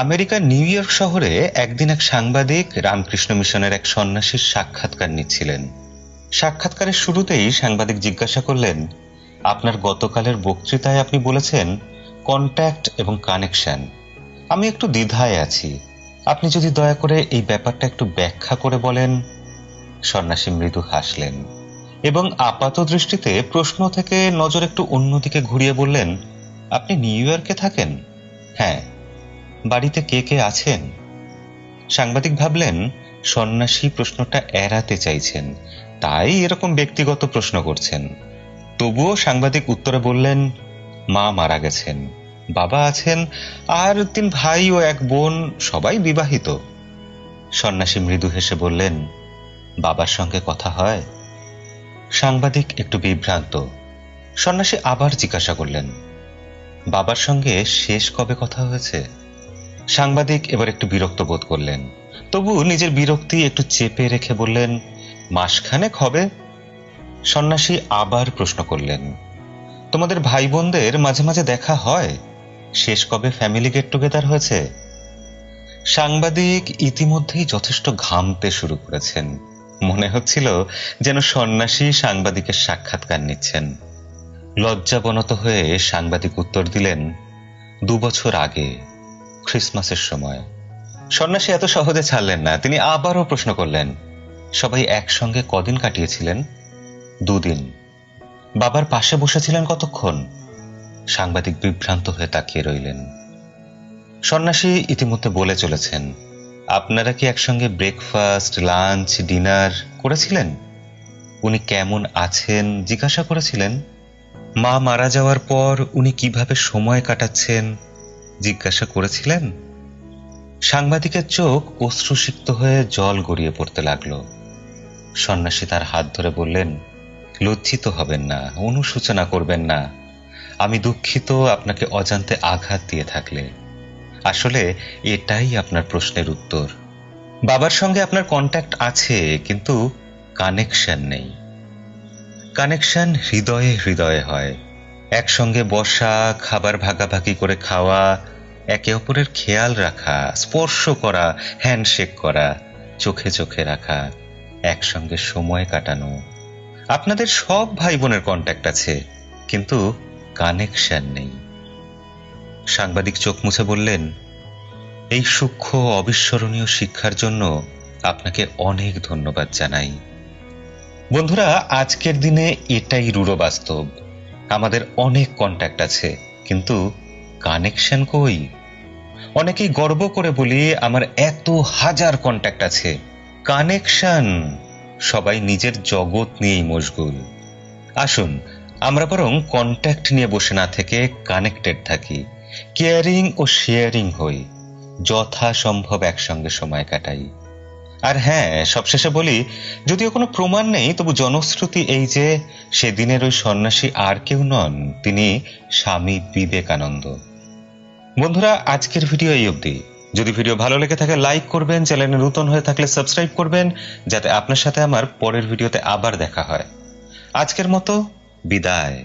আমেরিকার new York শহরে একদিন এক সাংবাদিক রামকৃষ্ণ মিশনের এক সন্ন্যাসীর সাক্ষাৎকার নিচ্ছিলেন। সাক্ষাৎকারের শুরুতেই সাংবাদিক জিজ্ঞাসা করলেন, আপনার গতকালের বক্তৃতায় আপনি বলেছেন কন্ট্যাক্ট এবং কানেকশন। আমি একটু দ্বিধায় আছি, আপনি যদি দয়া করে এই ব্যাপারটা একটু ব্যাখ্যা করে বলেন। সন্ন্যাসী মৃদু হাসলেন এবং আপাত দৃষ্টিতে প্রশ্ন থেকে নজর একটু অন্যদিকে ঘুরিয়ে বললেন, আপনি নিউ ইয়র্কে থাকেন? হ্যাঁ। বাড়িতে কে কে আছেন? সাংবাদিক ভাবলেন সন্ন্যাসী প্রশ্নটা এড়াতে চাইছেন, তাই এরকম ব্যক্তিগত প্রশ্ন করছেন। তবুও সাংবাদিক উত্তরে বললেন, মা মারা গেছেন, বাবা আছেন, আর 3 ভাই ও 1 বোন, সবাই বিবাহিত। সন্ন্যাসী মৃদু হেসে বললেন, বাবার সঙ্গে কথা হয়? সাংবাদিক একটু বিভ্রান্ত। সন্ন্যাসী আবার জিজ্ঞাসা করলেন, বাবার সঙ্গে শেষ কবে কথা হয়েছে? সাংবাদিক এবার একটু বিরক্ত বোধ করলেন, তবু নিজের বিরক্তি একটু চেপে রেখে বললেন, মাসখানেক হবে। সন্ন্যাসী আবার প্রশ্ন করলেন, তোমাদের ভাই বোনদের মাঝে মাঝে দেখা হয়? শেষ কবে ফ্যামিলি গেট টুগেদার হয়েছে? সাংবাদিক ইতিমধ্যেই যথেষ্ট ঘামতে শুরু করেছেন। মনে হচ্ছিল যেন সন্ন্যাসী সাংবাদিকের সাক্ষাৎকার নিচ্ছেন। লজ্জাবনত হয়ে সাংবাদিক উত্তর দিলেন, 2 বছর আগে, ক্রিসমাসের সময়। সন্ন্যাসী এত সহজে ছাড়লেন না, তিনি আবারও প্রশ্ন করলেন, সবাই একসঙ্গে কদিন কাটিয়েছিলেন? 2 দিন। বাবার পাশে বসেছিলেন কতক্ষণ? সাংবাদিক বিভ্রান্ত হয়ে তাকিয়ে রইলেন। সন্ন্যাসী ইতিমধ্যে বলে চলেছেন, আপনারা কি একসঙ্গে ব্রেকফাস্ট, লাঞ্চ, ডিনার করেছিলেন? উনি কেমন আছেন জিজ্ঞাসা করেছিলেন? মা মারা যাওয়ার পর উনি কিভাবে সময় কাটাচ্ছেন জিজ্ঞাসা করেছিলেন? সাংবাদিকের চোখ অশ্রুসিক্ত হয়ে জল গড়িয়ে পড়তে লাগলো। সন্ন্যাসী তার হাত ধরে বললেন, লজ্জিত হবেন না, অনুশোচনা করবেন না। আমি দুঃখিত আপনাকে অজান্তে আঘাত দিয়ে থাকলে। আসলে এটাই আপনার প্রশ্নের উত্তর। বাবার সঙ্গে আপনার কন্ট্যাক্ট আছে, কিন্তু কানেকশন নেই। কানেকশন হৃদয়ে হৃদয়ে হয়। একসঙ্গে বসা, খাবার ভাগাভাগি করে খাওয়া, একে অপরের খেয়াল রাখা, স্পর্শ করা, হ্যান্ডশেক করা, চোখে চোখে রাখা, একসঙ্গে সময় কাটানো। আপনাদের সব ভাই বোনের কন্ট্যাক্ট আছে, কিন্তু কানেকশন নেই। সাংবাদিক চোখ মুছে বললেন, এই সূক্ষ্ম অবিস্মরণীয় শিক্ষার জন্য আপনাকে অনেক ধন্যবাদ জানাই। বন্ধুরা, আজকের দিনে এটাই রূঢ় বাস্তব। আমাদের অনেক কন্ট্যাক্ট আছে, কিন্তু কানেকশন কই? অনেকেই গর্ব করে বলি, আমার এত হাজার কন্ট্যাক্ট আছে। কানেকশন, সবাই নিজের জগৎ নিয়েই মশগুল। আসুন আমরা বরং কন্ট্যাক্ট নিয়ে বসে না থেকে কানেক্টেড থাকি, কেয়ারিং ও শেয়ারিং হই, যথাসম্ভব একসঙ্গে সময় কাটাই। আর হ্যাঁ, সবশেষে বলি, যদিও কোনো প্রমাণ নেই, তবু জনশ্রুতি এই যে সেদিনের ওই সন্ন্যাসী আর কেউ নন, তিনি স্বামী বিবেকানন্দ। বন্ধুরা, আজকের ভিডিও এই অবধি। যদি ভিডিও ভালো লেগে থাকে লাইক করবেন, চ্যানেলে নতুন হয়ে থাকলে সাবস্ক্রাইব করবেন, যাতে আপনার সাথে আমার পরের ভিডিওতে আবার দেখা হয়। আজকের মতো বিদায়।